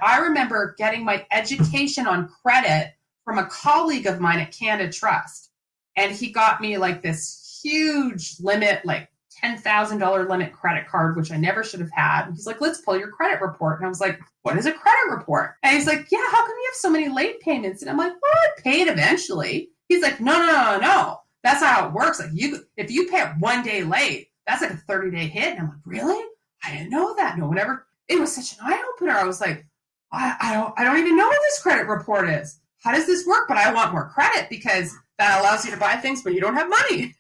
I remember getting my education on credit from a colleague of mine at Canada Trust. And he got me like this huge limit, like $10,000 limit credit card, which I never should have had. And he's like, let's pull your credit report. And I was like, what is a credit report? And he's like, yeah, how come you have so many late payments? And I'm like, well, I paid eventually. He's like, no. That's not how it works. Like if you pay it 1 day late, that's like a 30-day hit. And I'm like, really? I didn't know that. No one ever. It was such an eye opener. I was like, I don't even know what this credit report is. How does this work? But I want more credit because that allows you to buy things when you don't have money.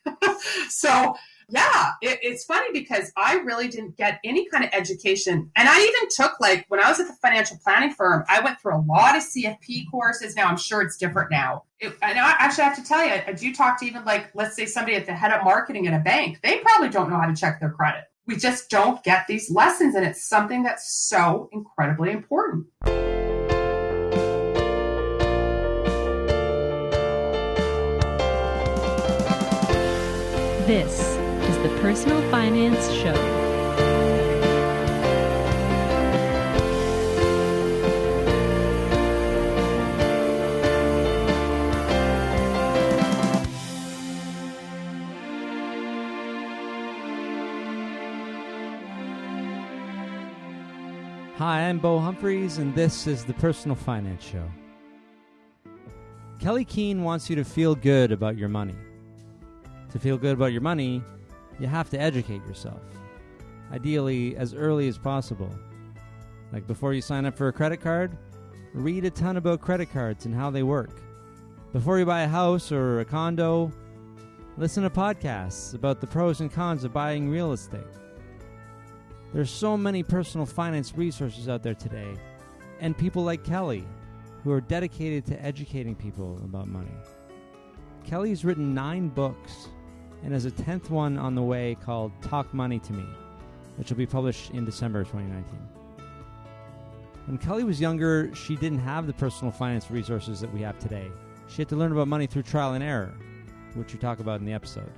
So yeah, it's funny because I really didn't get any kind of education. And I even took, like, when I was at the financial planning firm, I went through a lot of CFP courses. Now, I'm sure it's different now. And I actually have to tell you, I do talk to even, like, let's say somebody at the head of marketing at a bank. They probably don't know how to check their credit. We just don't get these lessons. And it's something that's so incredibly important. This is the Personal Finance Show. Hi, I'm Bo Humphreys, and this is the Personal Finance Show. Kelley Keehn wants you to feel good about your money. To feel good about your money, you have to educate yourself. Ideally, as early as possible. Like before you sign up for a credit card, read a ton about credit cards and how they work. Before you buy a house or a condo, listen to podcasts about the pros and cons of buying real estate. There's so many personal finance resources out there today, and people like Kelley, who are dedicated to educating people about money. Kelley's written 9 books, and has a 10th one on the way called Talk Money to Me, which will be published in December 2019. When Kelley was younger, she didn't have the personal finance resources that we have today. She had to learn about money through trial and error, which we talk about in the episode.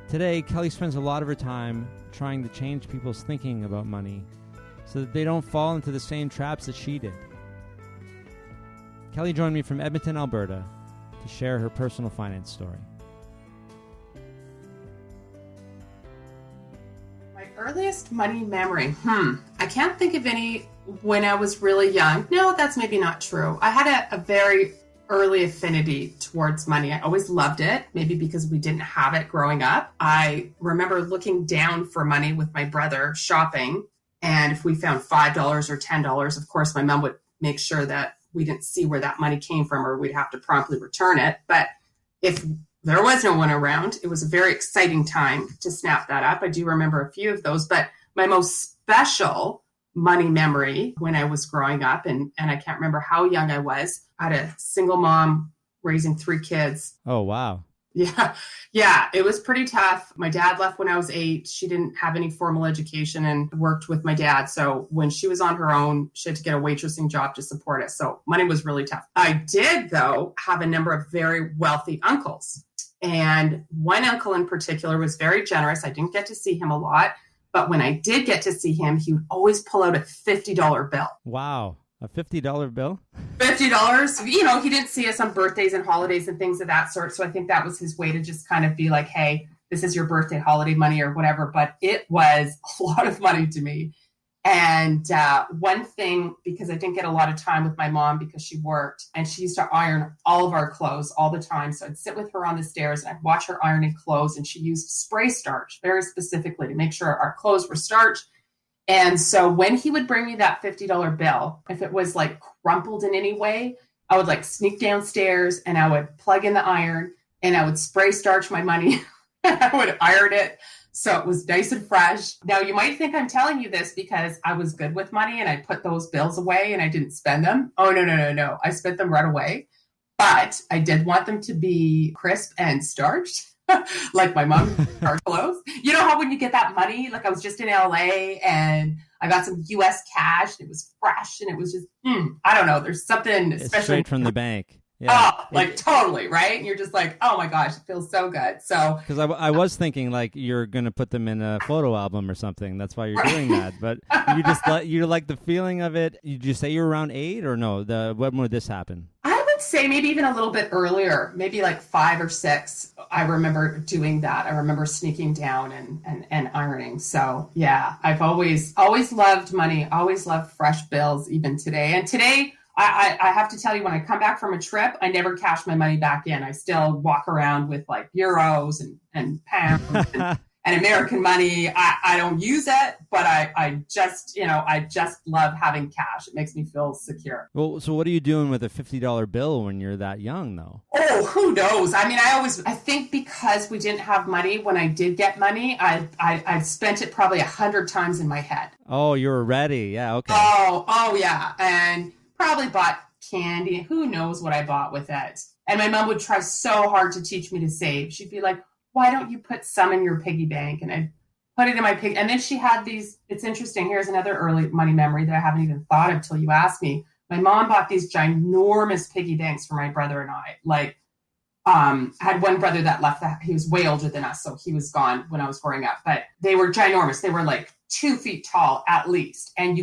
Today, Kelley spends a lot of her time trying to change people's thinking about money so that they don't fall into the same traps that she did. Kelley joined me from Edmonton, Alberta, to share her personal finance story. Earliest money memory. I can't think of any when I was really young. No, that's maybe not true. I had a very early affinity towards money. I always loved it, maybe because we didn't have it growing up. I remember looking down for money with my brother shopping. And if we found $5 or $10, of course, my mom would make sure that we didn't see where that money came from or we'd have to promptly return it. But if there was no one around, it was a very exciting time to snap that up. I do remember a few of those, but my most special money memory when I was growing up, and I can't remember how young I was, I had a single mom raising 3 kids. Oh, wow. Yeah, it was pretty tough. My dad left when I was 8. She didn't have any formal education and worked with my dad. So when she was on her own, she had to get a waitressing job to support us. So money was really tough. I did, though, have a number of very wealthy uncles. And one uncle in particular was very generous. I didn't get to see him a lot. But when I did get to see him, he would always pull out a $50 bill. Wow. A $50 bill? $50. You know, he didn't see us on birthdays and holidays and things of that sort. So I think that was his way to just kind of be like, hey, this is your birthday holiday money or whatever. But it was a lot of money to me. And one thing, because I didn't get a lot of time with my mom because she worked, and she used to iron all of our clothes all the time. So I'd sit with her on the stairs and I'd watch her ironing clothes, and she used spray starch very specifically to make sure our clothes were starched. And so when he would bring me that $50 bill, if it was like crumpled in any way, I would like sneak downstairs and I would plug in the iron and I would spray starch my money. I would iron it so it was nice and fresh. Now, you might think I'm telling you this because I was good with money and I put those bills away and I didn't spend them. Oh, no. I spent them right away. But I did want them to be crisp and starched, like my mom's starch clothes. You know how when you get that money, like I was just in LA and I got some US cash and it was fresh and it was just, I don't know. There's something it's special. straight from the bank. Yeah. Oh, like totally, right? And you're just like, oh my gosh, it feels so good. So, Because I was thinking like you're gonna put them in a photo album or something. That's why you're doing that. But you like the feeling of it. Did you say you were around 8 or no? When would this happen? I would say maybe even a little bit earlier, maybe like 5 or 6. I remember doing that. I remember sneaking down and ironing. So yeah, I've always loved money, always loved fresh bills, even today. And today, I have to tell you, when I come back from a trip, I never cash my money back in. I still walk around with like euros and pounds and American money. I don't use it, but I just love having cash. It makes me feel secure. Well, so what are you doing with a $50 bill when you're that young, though? Oh, who knows? I mean, I think because we didn't have money, when I did get money, I spent it probably 100 times in my head. Oh, you were ready. Yeah, okay. Oh yeah. And probably bought candy. Who knows what I bought with it? And my mom would try so hard to teach me to save. She'd be like, why don't you put some in your piggy bank? And I'd put it in my pig. And then she had these, it's interesting. Here's another early money memory that I haven't even thought of till you asked me. My mom bought these ginormous piggy banks for my brother and I. Like, I had one brother that left that he was way older than us. So he was gone when I was growing up, but they were ginormous. They were like 2 feet tall at least. And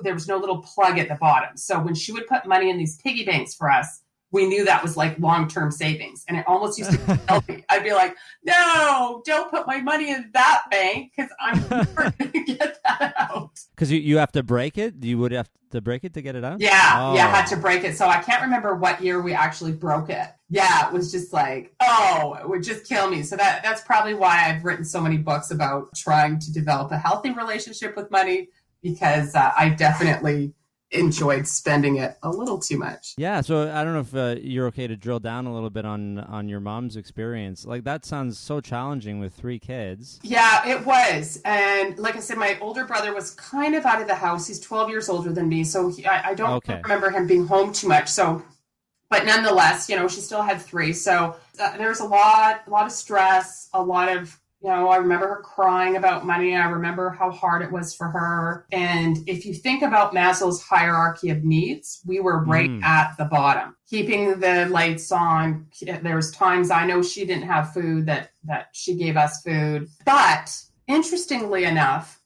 there was no little plug at the bottom. So when she would put money in these piggy banks for us, we knew that was like long-term savings. And it almost used to kill me. I'd be like, no, don't put my money in that bank because I'm never going to get that out. Because you have to break it? You would have to break it to get it out? Yeah, I had to break it. So I can't remember what year we actually broke it. Yeah, it was just like, it would just kill me. So that's probably why I've written so many books about trying to develop a healthy relationship with money, because I definitely enjoyed spending it a little too much. Yeah, so I don't know if you're okay to drill down a little bit on your mom's experience. Like, that sounds so challenging with 3 kids. Yeah, it was. And like I said, my older brother was kind of out of the house. He's 12 years older than me, so I don't remember him being home too much. So, but nonetheless, she still had 3. So there was a lot of stress, a lot of, I remember her crying about money. I remember how hard it was for her. And if you think about Maslow's hierarchy of needs, we were right at the bottom. Keeping the lights on. There was times I know she didn't have food that she gave us food. But interestingly enough,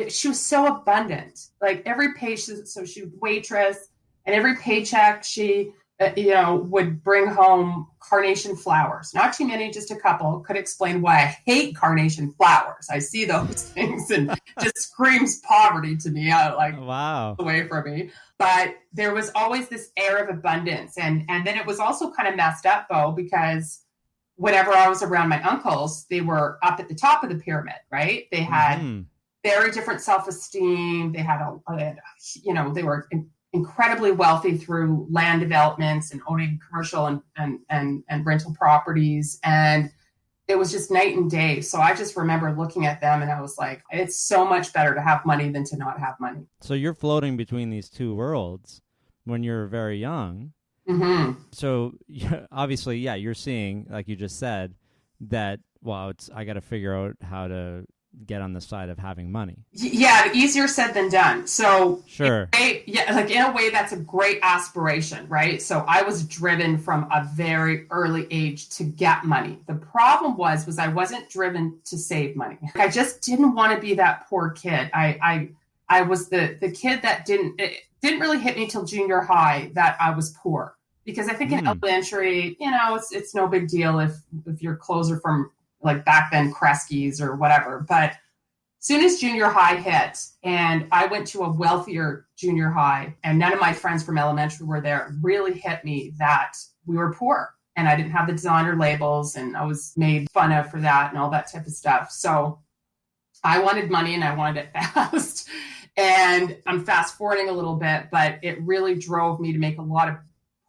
she was so abundant. Like every patient, so she was waitress, and every paycheck she would bring home carnation flowers. Not too many, just a couple. Could explain why I hate carnation flowers. I see those things and just screams poverty to me. Wow, away from me. But there was always this air of abundance. And then it was also kind of messed up, though, because whenever I was around my uncles, they were up at the top of the pyramid, right? They had very different self-esteem. They had they were incredibly wealthy through land developments and owning commercial and rental properties. And it was just night and day. So I just remember looking at them and I was like, it's so much better to have money than to not have money. So you're floating between these 2 worlds when you're very young. Mm-hmm. So obviously, yeah, you're seeing, like you just said, that, I got to figure out how to get on the side of having money. Yeah, easier said than done. So sure. In a way, that's a great aspiration, right? So I was driven from a very early age to get money. The problem was I wasn't driven to save money. I just didn't want to be that poor kid. I was the kid that it didn't really hit me till junior high that I was poor, because I think in elementary, it's no big deal if your clothes are from, like back then, Kresge's or whatever. But as soon as junior high hit and I went to a wealthier junior high and none of my friends from elementary were there, it really hit me that we were poor and I didn't have the designer labels and I was made fun of for that and all that type of stuff. So I wanted money and I wanted it fast. And I'm fast forwarding a little bit, but it really drove me to make a lot of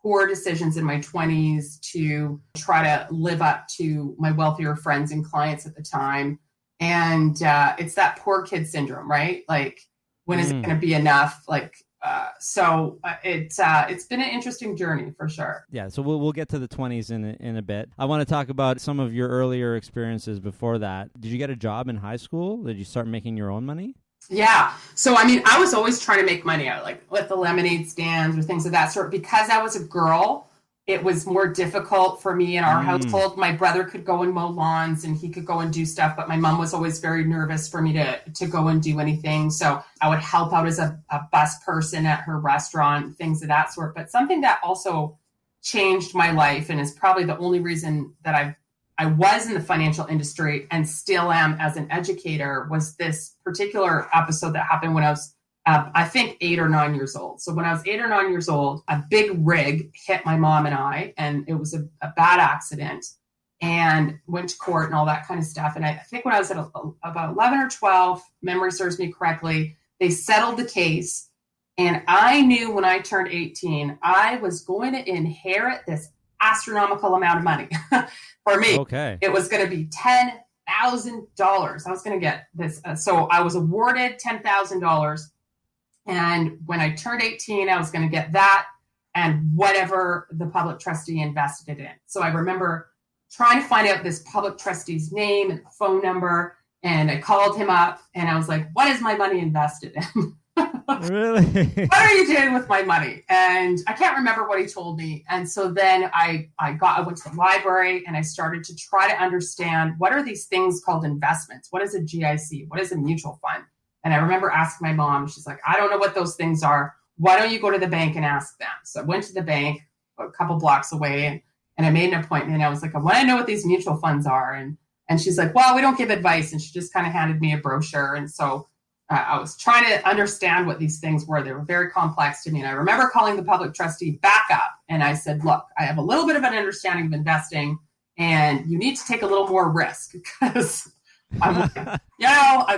poor decisions in my 20s to try to live up to my wealthier friends and clients at the time. And it's that poor kid syndrome, right? Like, when is it going to be enough? It's been an interesting journey for sure. Yeah, so we'll get to the 20s in a bit. I want to talk about some of your earlier experiences before that. Did you get a job in high school? Did you start making your own money? Yeah. So, I mean, I was always trying to make money out, like with the lemonade stands or things of that sort. Because I was a girl, it was more difficult for me in our Mm. household. My brother could go and mow lawns and he could go and do stuff, but my mom was always very nervous for me to go and do anything. So I would help out as a bus person at her restaurant, things of that sort. But something that also changed my life and is probably the only reason that I was in the financial industry and still am as an educator was this particular episode that happened when I was, I think, 8 or 9 years old. So when I was 8 or 9 years old, a big rig hit my mom and I, and it was a bad accident and went to court and all that kind of stuff. And I think when I was at about 11 or 12, memory serves me correctly, they settled the case. And I knew when I turned 18, I was going to inherit this astronomical amount of money. For me, Okay. it was going to be $10,000. I was going to get this. So I was awarded $10,000. And when I turned 18, I was going to get that and whatever the public trustee invested it in. So I remember trying to find out this public trustee's name and phone number. And I called him up and I was like, what is my money invested in? Really? What are you doing with my money? And I can't remember what he told me. And so then I went to the library and I started to try to understand what are these things called investments? What is a GIC? What is a mutual fund? And I remember asking my mom, she's like, I don't know what those things are. Why don't you go to the bank and ask them? So I went to the bank a couple blocks away and I made an appointment. I was like, I want to know what these mutual funds are. And she's like, well, we don't give advice. And she just kind of handed me a brochure. And so I was trying to understand what these things were. They were very complex to me. And I remember calling the public trustee back up and I said, look, I have a little bit of an understanding of investing and you need to take a little more risk because I'm like,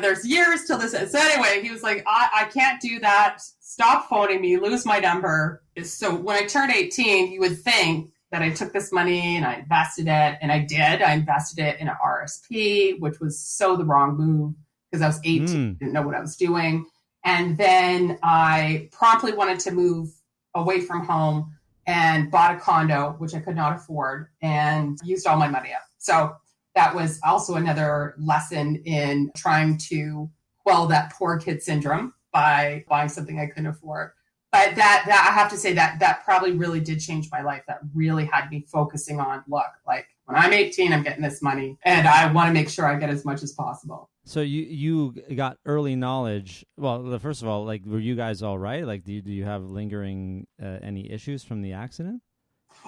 there's years till this. So anyway, he was like, I can't do that. Stop phoning me, lose my number. So when I turned 18, you would think that I took this money and I invested it. And I did. I invested it in an RSP, which was so the wrong move. Because I was 18, didn't know what I was doing. And then I promptly wanted to move away from home and bought a condo, which I could not afford, and used all my money up. So that was also another lesson in trying to quell that poor kid syndrome by buying something I couldn't afford. But that I have to say that probably really did change my life. That really had me focusing on, look, like when I'm 18, I'm getting this money and I want to make sure I get as much as possible. So you got early knowledge. Well, first of all, like, were you guys all right? Like, do you have lingering any issues from the accident?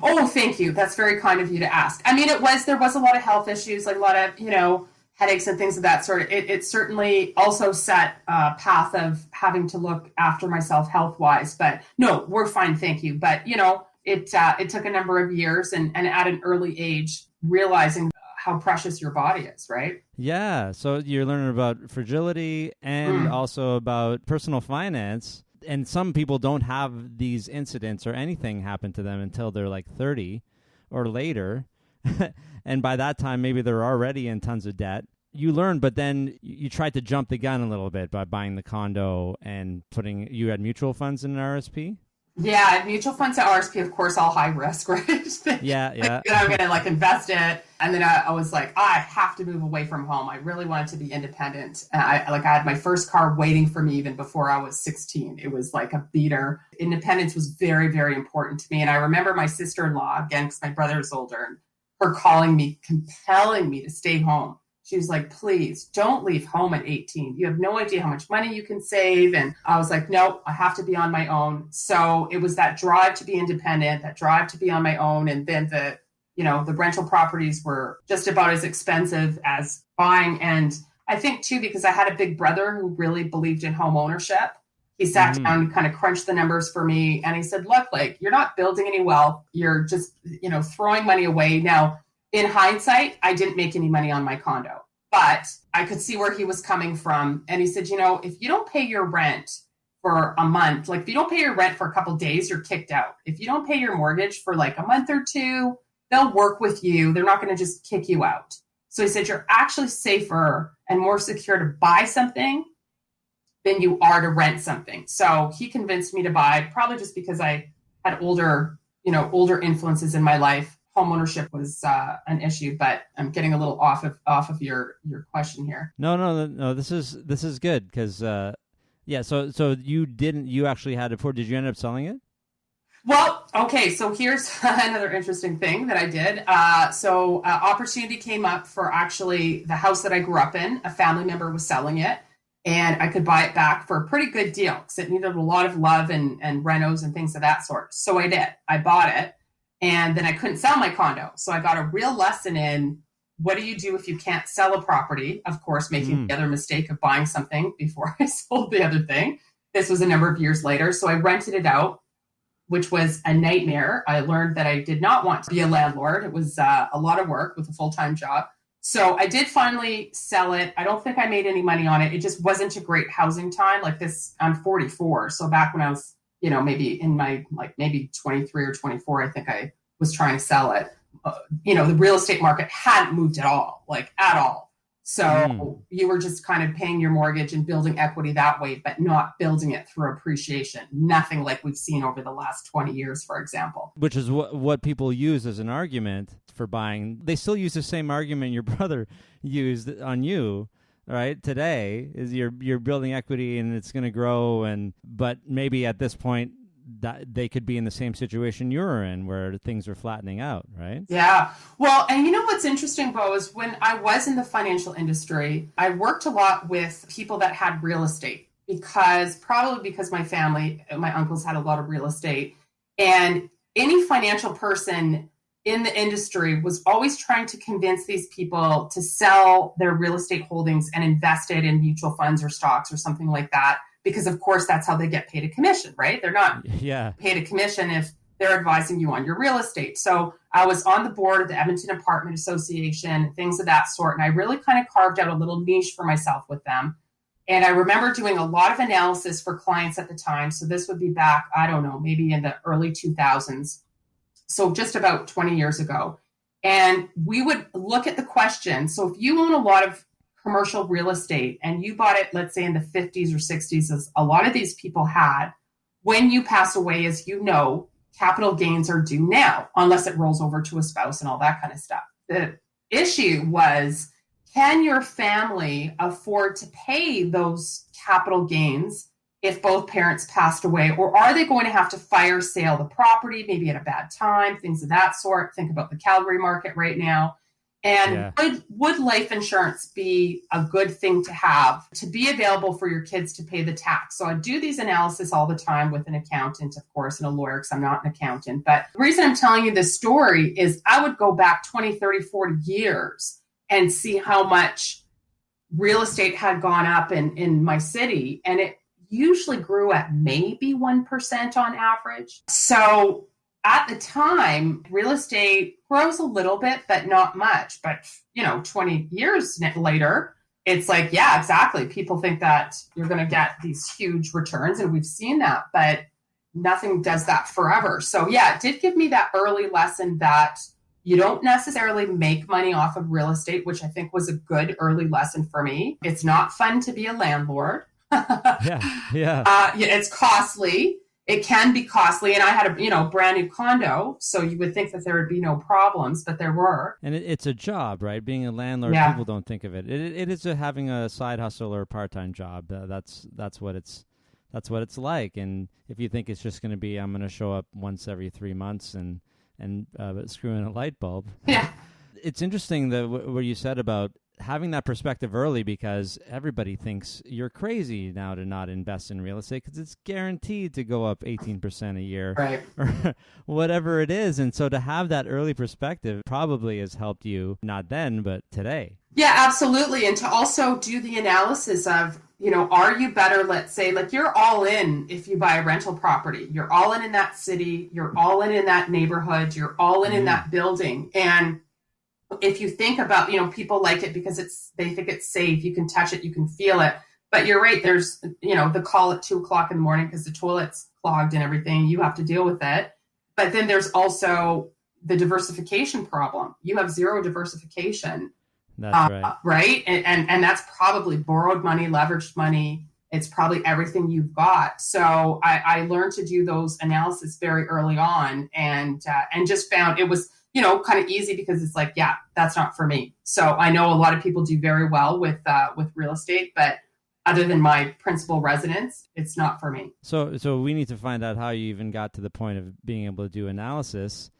Oh, thank you. That's very kind of you to ask. I mean, there was a lot of health issues, like a lot of, headaches and things of that sort. It certainly also set a path of having to look after myself health-wise. But no, we're fine, thank you. But, it took a number of years and at an early age, realizing how precious your body is, right? Yeah. So you're learning about fragility and also about personal finance. And some people don't have these incidents or anything happen to them until they're like 30 or later. And by that time, maybe they're already in tons of debt. You learn, but then you tried to jump the gun a little bit by buying the condo and you had mutual funds in an RSP? Yeah, mutual funds at RSP, of course, all high risk, right? Yeah. I'm going to invest it. And then I was like, I have to move away from home. I really wanted to be independent. And I had my first car waiting for me even before I was 16. It was like a beater. Independence was very, very important to me. And I remember my sister-in-law, again, because my brother is older, her calling me, compelling me to stay home. She was like, please don't leave home at 18. You have no idea how much money you can save. And I was like, nope, I have to be on my own. So it was that drive to be independent, that drive to be on my own. And then the rental properties were just about as expensive as buying. And I think too, because I had a big brother who really believed in home ownership. He sat down and kind of crunched the numbers for me. And he said, look, like, you're not building any wealth. You're just, throwing money away. Now, in hindsight, I didn't make any money on my condo, but I could see where he was coming from. And he said, if you don't pay your rent for a month, like if you don't pay your rent for a couple of days, you're kicked out. If you don't pay your mortgage for like a month or two, they'll work with you. They're not going to just kick you out. So he said, you're actually safer and more secure to buy something than you are to rent something. So he convinced me to buy, probably just because I had older influences in my life. homeownership was an issue, but I'm getting a little off of your question here. No. This is good because yeah. So you actually had it for. Did you end up selling it? Well, okay. So here's another interesting thing that I did. So opportunity came up for actually the house that I grew up in. A family member was selling it, and I could buy it back for a pretty good deal because it needed a lot of love and renos and things of that sort. So I did. I bought it. And then I couldn't sell my condo. So I got a real lesson in what do you do if you can't sell a property? Of course, making the other mistake of buying something before I sold the other thing. This was a number of years later. So I rented it out, which was a nightmare. I learned that I did not want to be a landlord. It was a lot of work with a full-time job. So I did finally sell it. I don't think I made any money on it. It just wasn't a great housing time. Like this, I'm 44. So back when I was maybe in my, maybe 23 or 24, I think I was trying to sell it. The real estate market hadn't moved at all. So you were just kind of paying your mortgage and building equity that way, but not building it through appreciation. Nothing like we've seen over the last 20 years, for example. Which is what people use as an argument for buying. They still use the same argument your brother used on you. Right, today is you're building equity and it's going to grow, but maybe at this point that they could be in the same situation you're in where things are flattening out, right? Yeah. Well, and you know what's interesting, Bo, is when I was in the financial industry, I worked a lot with people that had real estate because my family, my uncles had a lot of real estate, and any financial person in the industry was always trying to convince these people to sell their real estate holdings and invest it in mutual funds or stocks or something like that. Because of course, that's how they get paid a commission, right? They're not paid a commission if they're advising you on your real estate. So I was on the board of the Edmonton Apartment Association, things of that sort. And I really kind of carved out a little niche for myself with them. And I remember doing a lot of analysis for clients at the time. So this would be back, I don't know, maybe in the early 2000s. So just about 20 years ago. And we would look at the question. So if you own a lot of commercial real estate and you bought it, let's say in the 50s or 60s, as a lot of these people had, when you pass away, as you know, capital gains are due now, unless it rolls over to a spouse and all that kind of stuff. The issue was, can your family afford to pay those capital gains if both parents passed away, or are they going to have to fire sale the property, maybe at a bad time, things of that sort? Think about the Calgary market right now. And would life insurance be a good thing to have to be available for your kids to pay the tax? So I do these analysis all the time with an accountant, of course, and a lawyer, because I'm not an accountant. But the reason I'm telling you this story is I would go back 20, 30, 40 years and see how much real estate had gone up in my city. And it usually grew at maybe 1% on average. So at the time, real estate grows a little bit, but not much. But, 20 years later, it's like, yeah, exactly. People think that you're going to get these huge returns, and we've seen that, but nothing does that forever. So yeah, it did give me that early lesson that you don't necessarily make money off of real estate, which I think was a good early lesson for me. It's not fun to be a landlord. It's costly. It can be costly. And I had a brand new condo, so you would think that there would be no problems, but there were. And it's a job, right? Being a landlord, people don't think of it. It is having a side hustle or a part-time job. That's what it's like. And if you think it's just going to be, I'm going to show up once every 3 months and screw in a light bulb. Yeah. It's interesting what you said about having that perspective early, because everybody thinks you're crazy now to not invest in real estate because it's guaranteed to go up 18% a year, right, or whatever it is. And so to have that early perspective probably has helped you, not then, but today. Yeah, absolutely. And to also do the analysis of, are you better, let's say, like you're all in if you buy a rental property, you're all in that city, you're all in that neighborhood, you're all in that building. And if you think about, people like it because they think it's safe, you can touch it, you can feel it. But you're right, there's, the call at 2:00 in the morning because the toilet's clogged and everything, you have to deal with it. But then there's also the diversification problem. You have zero diversification. That's right. Right? And that's probably borrowed money, leveraged money. It's probably everything you've got. So I learned to do those analysis very early on and just found it was kind of easy because it's like, yeah, that's not for me. So I know a lot of people do very well with real estate, but other than my principal residence, it's not for me. So we need to find out how you even got to the point of being able to do analysis.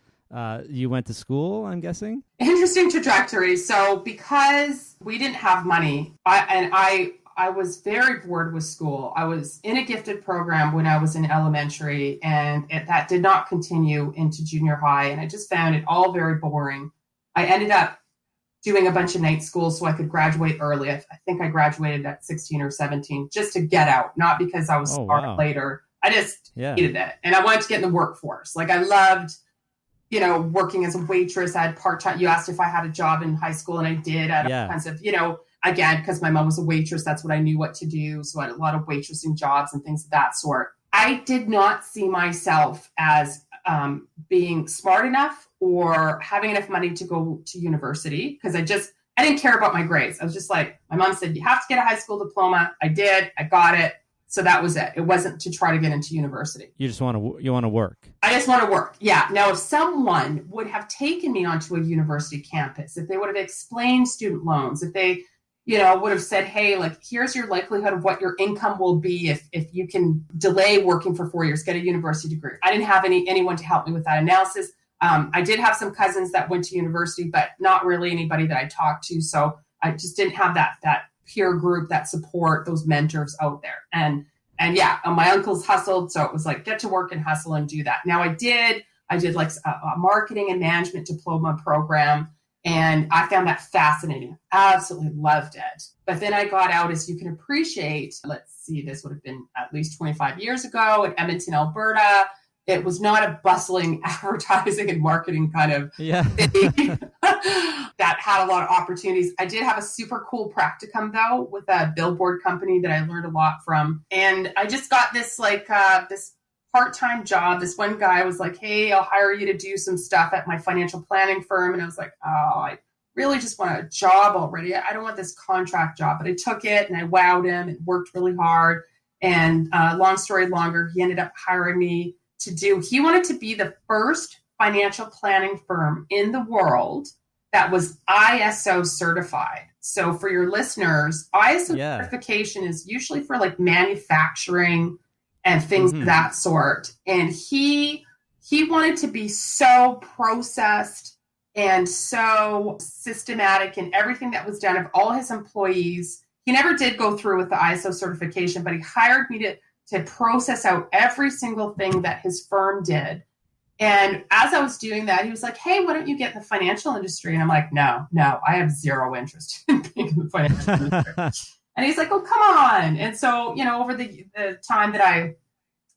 You went to school, I'm guessing? Interesting trajectory. So because we didn't have money, I was very bored with school. I was in a gifted program when I was in elementary, and that did not continue into junior high. And I just found it all very boring. I ended up doing a bunch of night school so I could graduate early. I think I graduated at 16 or 17 just to get out, not because I was smart later. I just hated it. And I wanted to get in the workforce. Like I loved, working as a waitress. I had part-time. You asked if I had a job in high school, and I did. I had all kinds of, again, because my mom was a waitress, that's what I knew what to do. So I had a lot of waitressing jobs and things of that sort. I did not see myself as being smart enough or having enough money to go to university because I didn't care about my grades. I was just like, my mom said, you have to get a high school diploma. I did. I got it. So that was it. It wasn't to try to get into university. You just want to work. I just want to work. Yeah. Now, if someone would have taken me onto a university campus, if they would have explained student loans, if they, would have said, hey, like, here's your likelihood of what your income will be if you can delay working for 4 years, get a university degree. I didn't have anyone to help me with that analysis. I did have some cousins that went to university, but not really anybody that I talked to. So I just didn't have that peer group, that support, those mentors out there. And my uncles hustled. So it was like, get to work and hustle and do that. Now I did like a marketing and management diploma program. And I found that fascinating. Absolutely loved it. But then I got out, as you can appreciate, let's see, this would have been at least 25 years ago in Edmonton, Alberta. It was not a bustling advertising and marketing kind of thing that had a lot of opportunities. I did have a super cool practicum, though, with a billboard company that I learned a lot from. And I just got this this part-time job. This one guy was like, hey, I'll hire you to do some stuff at my financial planning firm. And I was like, oh, I really just want a job already. I don't want this contract job. But I took it and I wowed him and worked really hard. And long story longer, he ended up hiring me he wanted to be the first financial planning firm in the world that was ISO certified. So for your listeners, ISO certification is usually for like manufacturing and things of that sort. And he wanted to be so processed and so systematic in everything that was done of all his employees. He never did go through with the ISO certification, but he hired me to process out every single thing that his firm did. And as I was doing that, he was like, hey, why don't you get in the financial industry? And I'm like, no, I have zero interest in being in the financial industry. And he's like, oh, come on. And so, over the time that I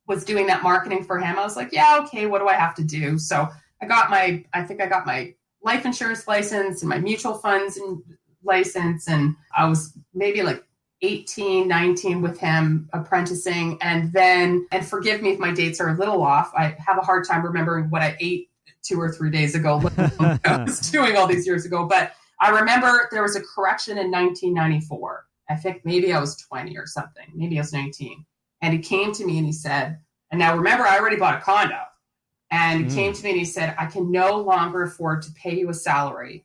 was doing that marketing for him, I was like, yeah, okay, what do I have to do? So I got my life insurance license and my mutual funds and license. And I was maybe like 18, 19 with him apprenticing. And forgive me if my dates are a little off. I have a hard time remembering what I ate 2 or 3 days ago. I was doing all these years ago. But I remember there was a correction in 1994. I think maybe I was 20 or something. Maybe I was 19. And he came to me and he said, and now remember, I already bought a condo. And he came to me and he said, I can no longer afford to pay you a salary.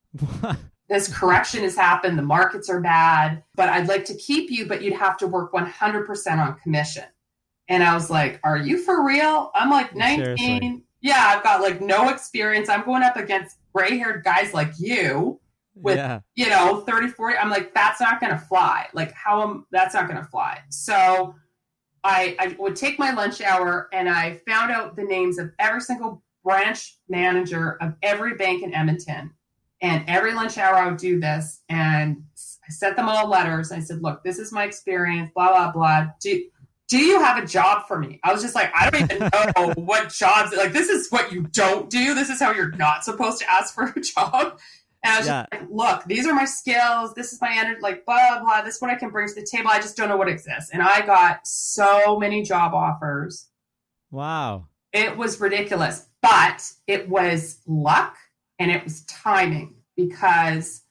This correction has happened. The markets are bad, but I'd like to keep you, but you'd have to work 100% on commission. And I was like, are you for real? I'm like 19. Seriously? Yeah, I've got like no experience. I'm going up against gray-haired guys like you with, 30, 40. I'm like, that's not going to fly. Like that's not going to fly. So I would take my lunch hour and I found out the names of every single branch manager of every bank in Edmonton. And every lunch hour I would do this. And I sent them all letters. I said, look, this is my experience, blah, blah, blah. Do you have a job for me? I was just like, I don't even know what jobs, like, this is what you don't do. This is how you're not supposed to ask for a job. And I was just like, look, these are my skills. This is my energy, like, blah, blah, blah. This is what I can bring to the table. I just don't know what exists. And I got so many job offers. Wow. It was ridiculous, but it was luck and it was timing, because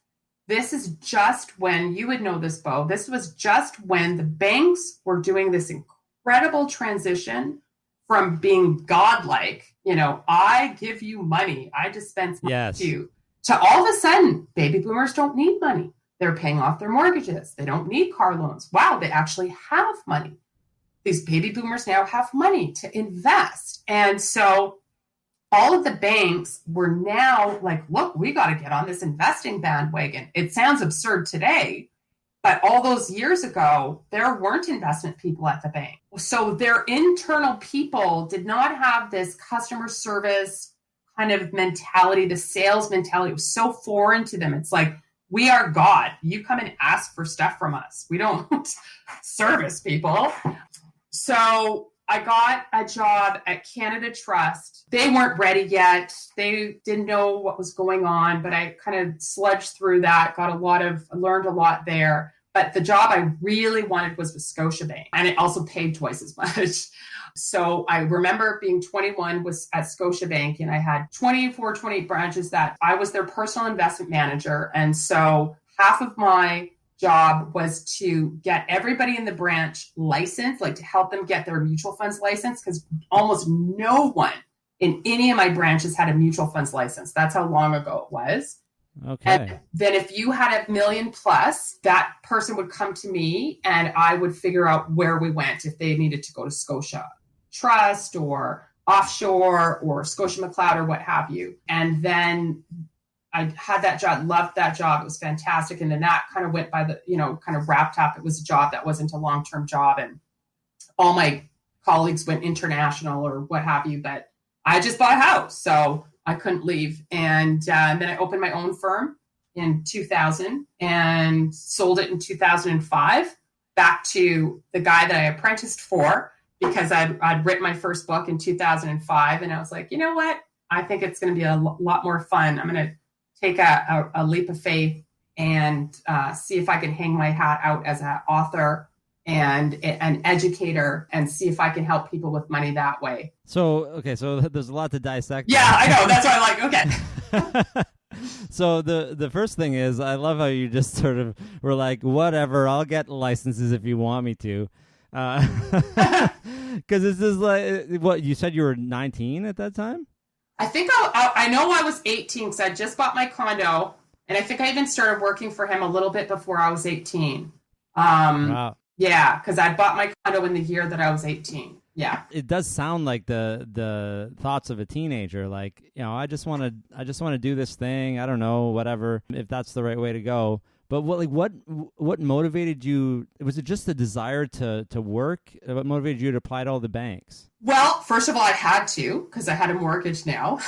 this is just when, you would know this, Bo, this was just when the banks were doing this incredible transition from being godlike, I give you money, I dispense money Yes. to you, to all of a sudden, baby boomers don't need money. They're paying off their mortgages. They don't need car loans. Wow, they actually have money. These baby boomers now have money to invest. And so all of the banks were now like, look, we got to get on this investing bandwagon. It sounds absurd today, but all those years ago, there weren't investment people at the bank. So their internal people did not have this customer service kind of mentality, the sales mentality. It was so foreign to them. It's like, we are God. You come and ask for stuff from us. We don't service people. So I got a job at Canada Trust. They weren't ready yet. They didn't know what was going on, but I kind of sludged through that, learned a lot there. But the job I really wanted was with Scotiabank, and it also paid twice as much. So I remember being 21 was at Scotiabank, and I had 28 branches that I was their personal investment manager. And so half of my job was to get everybody in the branch licensed, like to help them get their mutual funds license, because almost no one in any of my branches had a mutual funds license. That's how long ago it was. Okay. And then if you had $1 million plus, that person would come to me and I would figure out where we went, if they needed to go to Scotia Trust or offshore or Scotia McLeod or what have you. And then I had that job, loved that job. It was fantastic. And then that kind of went by kind of wrapped up. It was a job that wasn't a long-term job. And all my colleagues went international or what have you, but I just bought a house. So I couldn't leave. And then I opened my own firm in 2000 and sold it in 2005 back to the guy that I apprenticed for, because I'd written my first book in 2005. And I was like, you know what? I think it's going to be a lot more fun. I'm going to take a leap of faith and see if I can hang my hat out as an author and an educator and see if I can help people with money that way. So there's a lot to dissect. Yeah, I know. That's why I'm like, okay. So the first thing is, I love how you just sort of were like, whatever, I'll get licenses if you want me to. Because it's just like, what, you said you were 19 at that time? I think I know I was 18 because I just bought my condo, and I think I even started working for him a little bit before I was 18. Wow. Yeah, because I bought my condo in the year that I was 18. Yeah. It does sound like the thoughts of a teenager. Like, I just want to do this thing. I don't know, whatever, if that's the right way to go. But what motivated you? Was it just the desire to work? What motivated you to apply to all the banks? Well, first of all, I had to, because I had a mortgage now.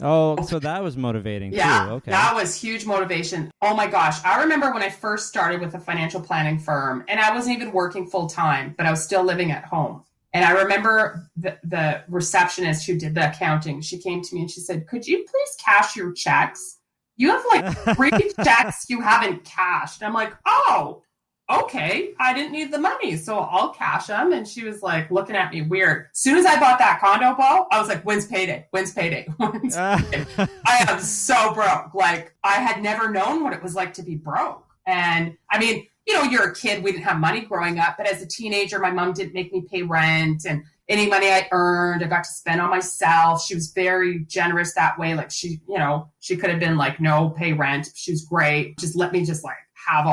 Oh, so that was motivating too. Okay. That was huge motivation. Oh my gosh. I remember when I first started with a financial planning firm, and I wasn't even working full time, but I was still living at home. And I remember the receptionist who did the accounting, she came to me and she said, could you please cash your checks? You have like 3 checks you haven't cashed. And I'm like, oh, okay. I didn't need the money, so I'll cash them. And she was like looking at me weird. As soon as I bought that condo, Paul, I was like, when's payday? When's payday? When's payday? I am so broke. Like, I had never known what it was like to be broke. And I mean, you're a kid. We didn't have money growing up. But as a teenager, my mom didn't make me pay rent. And any money I earned, I got to spend on myself. She was very generous that way. Like she could have been like, no, pay rent. She was great. Just let me just like have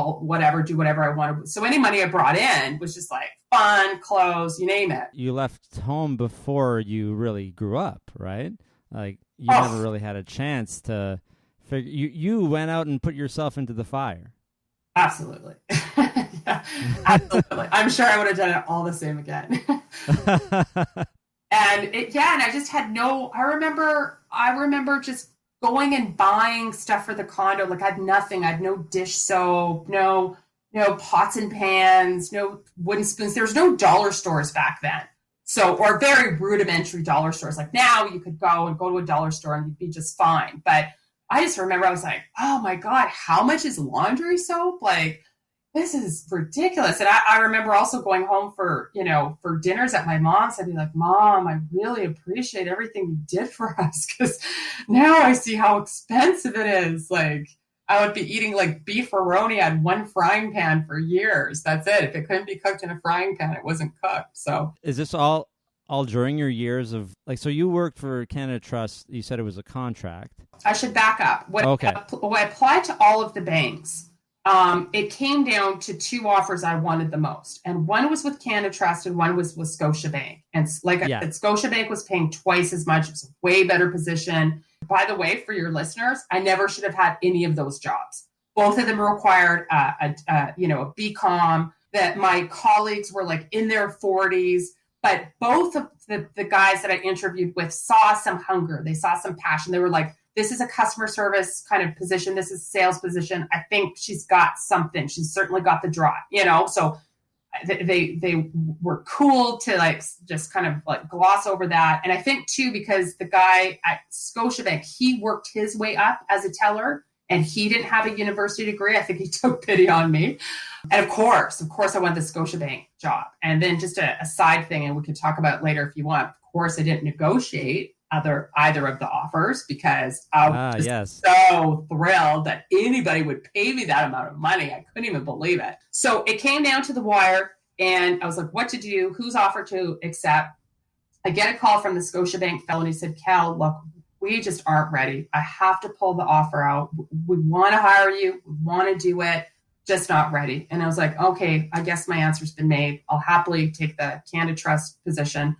do whatever I wanted. So any money I brought in was just like fun, clothes, you name it. You left home before you really grew up, right? Like you never really had a chance to figure. You went out and put yourself into the fire. Absolutely. Yeah, absolutely. I'm sure I would have done it all the same again. And I just had I remember just going and buying stuff for the condo. Like I had nothing. I had no dish soap, no pots and pans, no wooden spoons. There was no dollar stores back then. So, or very rudimentary dollar stores. Like now you could go to a dollar store and you'd be just fine. But I just remember I was like, oh my God, how much is laundry soap? Like, this is ridiculous. And I remember also going home for dinners at my mom's. I'd be like, Mom, I really appreciate everything you did for us, because now I see how expensive it is. Like, I would be eating like beefaroni on one frying pan for years. That's it. If it couldn't be cooked in a frying pan, it wasn't cooked. So is this all all during your years of like, so you worked for Canada Trust, you said it was a contract. I should back up. When I applied to all of the banks, it came down to two offers I wanted the most. And one was with Canada Trust and one was with Scotiabank. And like I said, Scotiabank was paying twice as much. It was a way better position. By the way, for your listeners, I never should have had any of those jobs. Both of them required a BCom, that my colleagues were like in their 40s. But both of the guys that I interviewed with saw some hunger. They saw some passion. They were like, this is a customer service kind of position. This is a sales position. I think she's got something. She's certainly got the drive, So they were cool to like just kind of like gloss over that. And I think too, because the guy at Scotiabank, he worked his way up as a teller and he didn't have a university degree. I think he took pity on me. And of course, I wanted the Scotiabank job. And then just a side thing, and we could talk about it later if you want. Of course, I didn't negotiate either of the offers because I was so thrilled that anybody would pay me that amount of money. I couldn't even believe it. So it came down to the wire and I was like, what to do? Who's offered to accept? I get a call from the Scotiabank fellow and he said, Cal, look, we just aren't ready. I have to pull the offer out. We want to hire you. We want to do it. Just not ready. And I was like, okay, I guess my answer's been made. I'll happily take the Canada Trust position.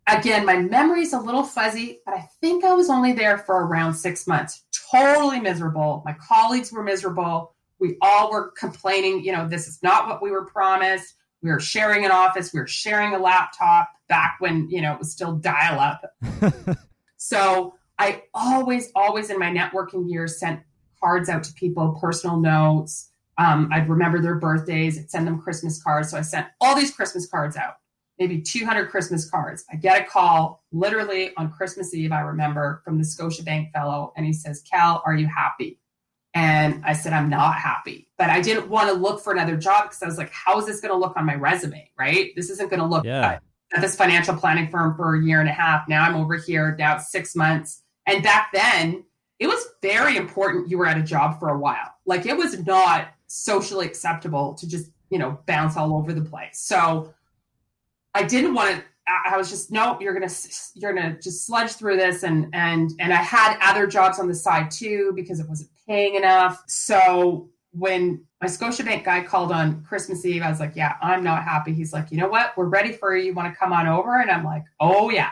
Again, my memory's a little fuzzy, but I think I was only there for around 6 months. Totally miserable. My colleagues were miserable. We all were complaining, this is not what we were promised. We were sharing an office. We were sharing a laptop back when, it was still dial up. So I always in my networking years sent cards out to people, personal notes. I'd remember their birthdays. I'd send them Christmas cards. So I sent all these Christmas cards out. Maybe 200 Christmas cards. I get a call literally on Christmas Eve, I remember, from the Scotiabank fellow. And he says, Cal, are you happy? And I said, I'm not happy. But I didn't want to look for another job because I was like, how is this going to look on my resume, right? This isn't going to look at this financial planning firm for a year and a half. Now I'm over here. Now it's 6 months. And back then, it was very important you were at a job for a while. Like it was not socially acceptable to just, bounce all over the place. So I didn't want to, I was just, no, you're going to just sludge through this. And I had other jobs on the side too, because it wasn't paying enough. So when my Scotiabank guy called on Christmas Eve, I was like, yeah, I'm not happy. He's like, you know what? We're ready for you. You want to come on over? And I'm like, oh yeah.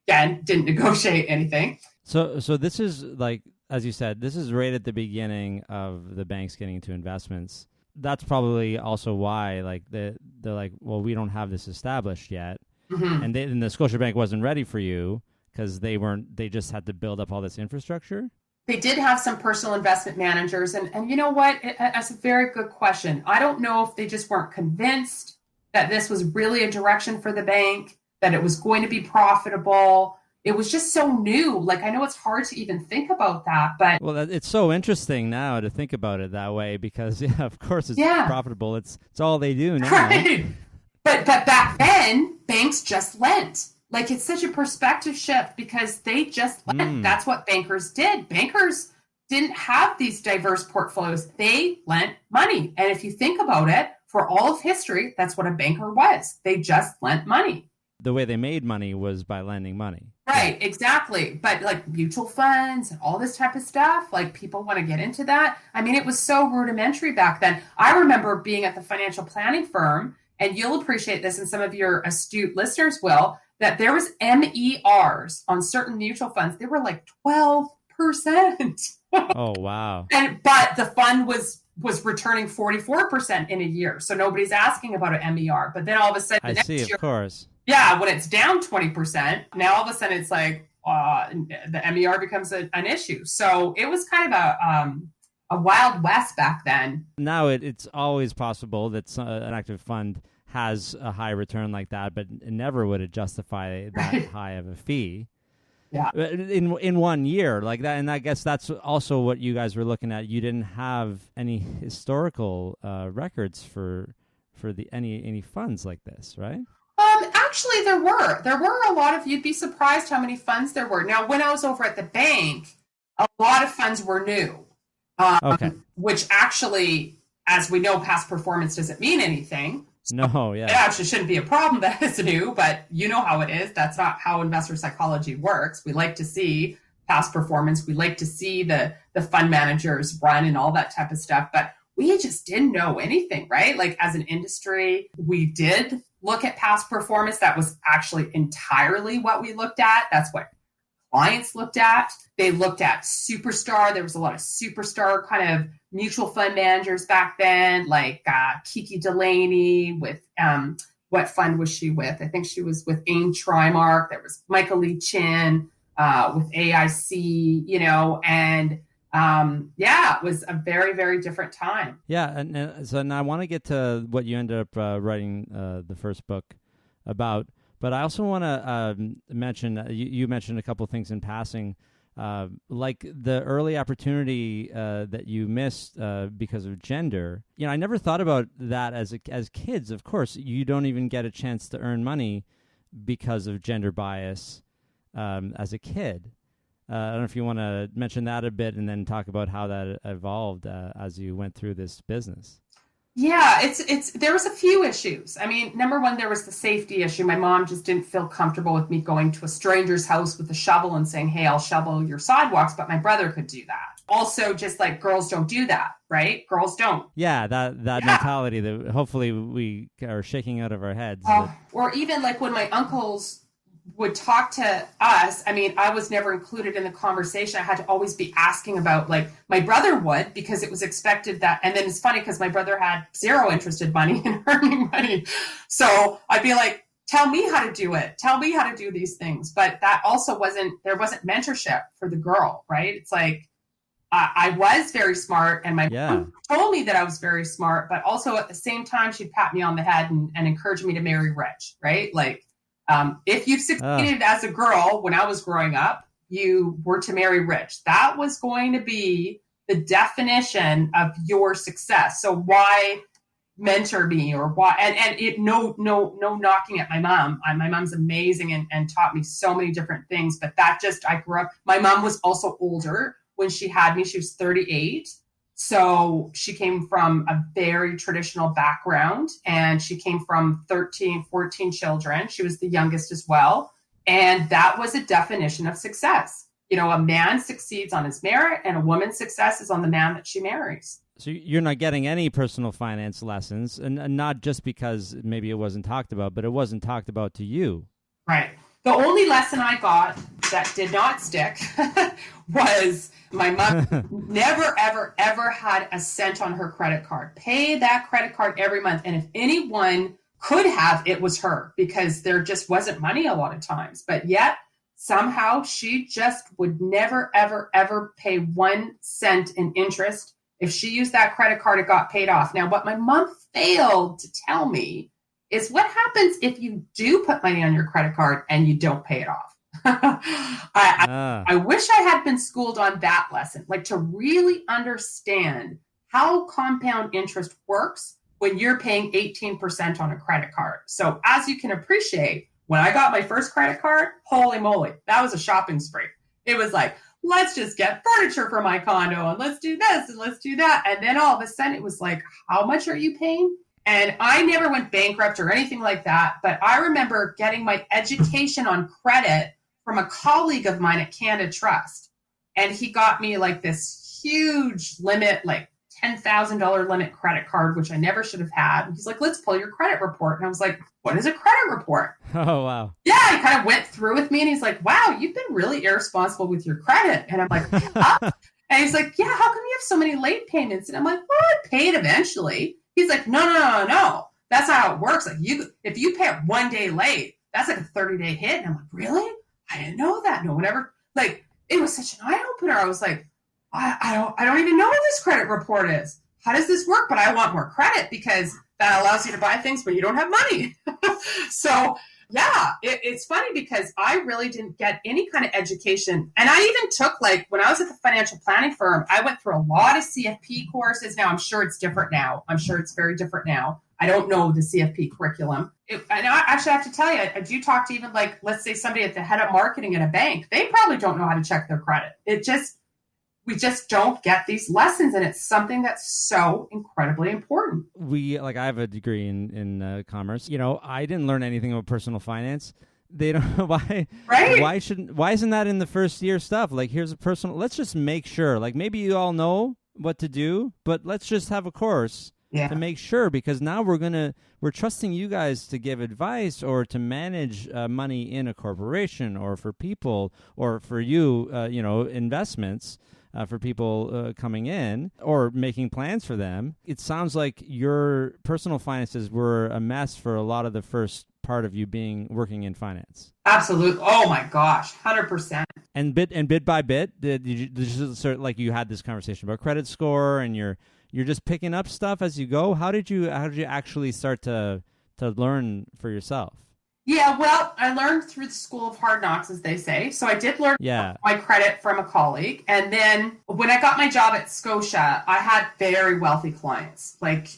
Again, didn't negotiate anything. So this is like, as you said, this is right at the beginning of the banks getting into investments. That's probably also why like they're like, well, we don't have this established yet. Mm-hmm. And the Scotiabank wasn't ready for you because they just had to build up all this infrastructure. They did have some personal investment managers. And you know what? That's a very good question. I don't know if they just weren't convinced that this was really a direction for the bank, that it was going to be profitable. It was just so new. Like, I know it's hard to even think about that, but... Well, it's so interesting now to think about it that way because, yeah, of course it's profitable. It's all they do now. Right. But back then, banks just lent. Like, it's such a perspective shift because they just lent. That's what bankers did. Bankers didn't have these diverse portfolios. They lent money. And if you think about it, for all of history, that's what a banker was. They just lent money. The way they made money was by lending money. Right, exactly. But like mutual funds and all this type of stuff, like people want to get into that. I mean, it was so rudimentary back then. I remember being at the financial planning firm, and you'll appreciate this, and some of your astute listeners will, that there was MERs on certain mutual funds. They were like 12%. Oh, wow. But the fund was returning 44% in a year. So nobody's asking about an MER. But then all of a sudden, next year, of course. Yeah, when it's down 20%, now all of a sudden it's like the MER becomes an issue. So it was kind of a Wild West back then. Now it's always possible that an active fund has a high return like that, but never would it justify that high of a fee. Yeah. In 1 year like that. And I guess that's also what you guys were looking at. You didn't have any historical records for any funds like this, right? Actually, there were a lot of, you'd be surprised how many funds there were. Now, when I was over at the bank, a lot of funds were new, which actually, as we know, past performance doesn't mean anything. No, It yeah. actually shouldn't be a problem that it's new, but you know how it is. That's not how investor psychology works. We like to see past performance. We like to see the fund managers run and all that type of stuff, but we just didn't know anything, right? Like as an industry, we did look at past performance. That was actually entirely what we looked at. That's what clients looked at. They looked at superstar. There was a lot of superstar kind of mutual fund managers back then, like Kiki Delaney with, what fund was she with? I think she was with AIM Trimark. There was Michael Lee Chin with AIC, and it was a very, very different time. Yeah, and so now I want to get to what you ended up writing the first book about, but I also want to mention, you mentioned a couple of things in passing, like the early opportunity that you missed because of gender. I never thought about that as kids. Of course, you don't even get a chance to earn money because of gender bias as a kid. I don't know if you want to mention that a bit and then talk about how that evolved as you went through this business. Yeah, there was a few issues. I mean, number one, there was the safety issue. My mom just didn't feel comfortable with me going to a stranger's house with a shovel and saying, "Hey, I'll shovel your sidewalks," but my brother could do that. Also, just like girls don't do that, right? Girls don't. Yeah, that mentality that hopefully we are shaking out of our heads. Or even like when my uncles would talk to us. I mean, I was never included in the conversation. I had to always be asking about, like, my brother would, because it was expected that, and then it's funny because my brother had zero interest in money and earning money. So I'd be like, tell me how to do it. Tell me how to do these things. But that also there wasn't mentorship for the girl, right? It's like, I was very smart and my mom told me that I was very smart, but also at the same time, she'd pat me on the head and encourage me to marry rich, right? Like, if you've succeeded as a girl when I was growing up, you were to marry rich. That was going to be the definition of your success. So why mentor me, or why? No knocking at my mom. My mom's amazing and taught me so many different things. But I grew up. My mom was also older when she had me. She was 38. So she came from a very traditional background, and she came from 13, 14 children. She was the youngest as well. And that was a definition of success. A man succeeds on his merit, and a woman's success is on the man that she marries. So you're not getting any personal finance lessons, and not just because maybe it wasn't talked about, but it wasn't talked about to you. Right. The only lesson I got that did not stick was my mom never, ever, ever had a cent on her credit card. Pay that credit card every month. And if anyone could have, it was her, because there just wasn't money a lot of times. But yet somehow she just would never, ever, ever pay 1 cent in interest. If she used that credit card, it got paid off. Now, what my mom failed to tell me is what happens if you do put money on your credit card and you don't pay it off. I wish I had been schooled on that lesson, like to really understand how compound interest works when you're paying 18% on a credit card. So as you can appreciate, when I got my first credit card, holy moly, that was a shopping spree. It was like, let's just get furniture for my condo, and let's do this and let's do that. And then all of a sudden it was like, how much are you paying? And I never went bankrupt or anything like that. But I remember getting my education on credit from a colleague of mine at Canada Trust. And he got me like this huge limit, like $10,000 limit credit card, which I never should have had. And he's like, let's pull your credit report. And I was like, what is a credit report? Oh, wow. Yeah, he kind of went through with me and he's like, wow, you've been really irresponsible with your credit. And I'm like, huh? And he's like, yeah, how come you have so many late payments? And I'm like, well, I paid eventually. He's like, no. That's not how it works. Like, if you pay it 1 day late, that's like a 30-day hit. And I'm like, really? I didn't know that. No one ever, like, it was such an eye opener. I was like, I don't even know what this credit report is. How does this work? But I want more credit because that allows you to buy things when you don't have money. So yeah, it's funny because I really didn't get any kind of education. And I even took, like, when I was at the financial planning firm, I went through a lot of CFP courses. Now, I'm sure it's different now. I'm sure it's very different now. I don't know the CFP curriculum. And I actually have to tell you, I do talk to even, like, let's say somebody at the head of marketing at a bank. They probably don't know how to check their credit. we just don't get these lessons, and it's something that's so incredibly important. I have a degree in commerce. I didn't learn anything about personal finance. They don't why Right? why isn't that in the first year stuff? Like, here's a personal, let's just make sure, like, maybe you all know what to do, but let's just have a course to make sure, because now we're trusting you guys to give advice or to manage money in a corporation or for people or for you, investments. For people coming in or making plans for them. It sounds like your personal finances were a mess for a lot of the first part of you working in finance. Absolutely. Oh my gosh, 100%. And bit by bit, did you sort, like, you had this conversation about credit score, and you're just picking up stuff as you go? How did you actually start to learn for yourself? Yeah, well, I learned through the school of hard knocks, as they say. So I did learn my credit from a colleague. And then when I got my job at Scotia, I had very wealthy clients, like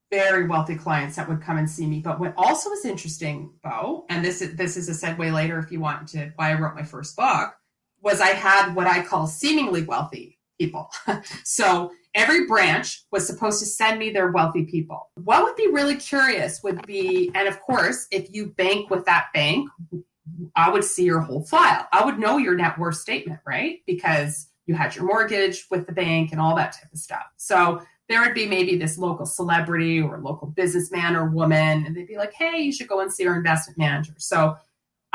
very wealthy clients that would come and see me. But what also was interesting, Bo, and this is a segue later if you want to why I wrote my first book, was I had what I call seemingly wealthy people. So every branch was supposed to send me their wealthy people. What would be really curious would be, and of course, if you bank with that bank, I would see your whole file. I would know your net worth statement, right? Because you had your mortgage with the bank and all that type of stuff. So there would be maybe this local celebrity or local businessman or woman, and they'd be like, hey, you should go and see our investment manager. So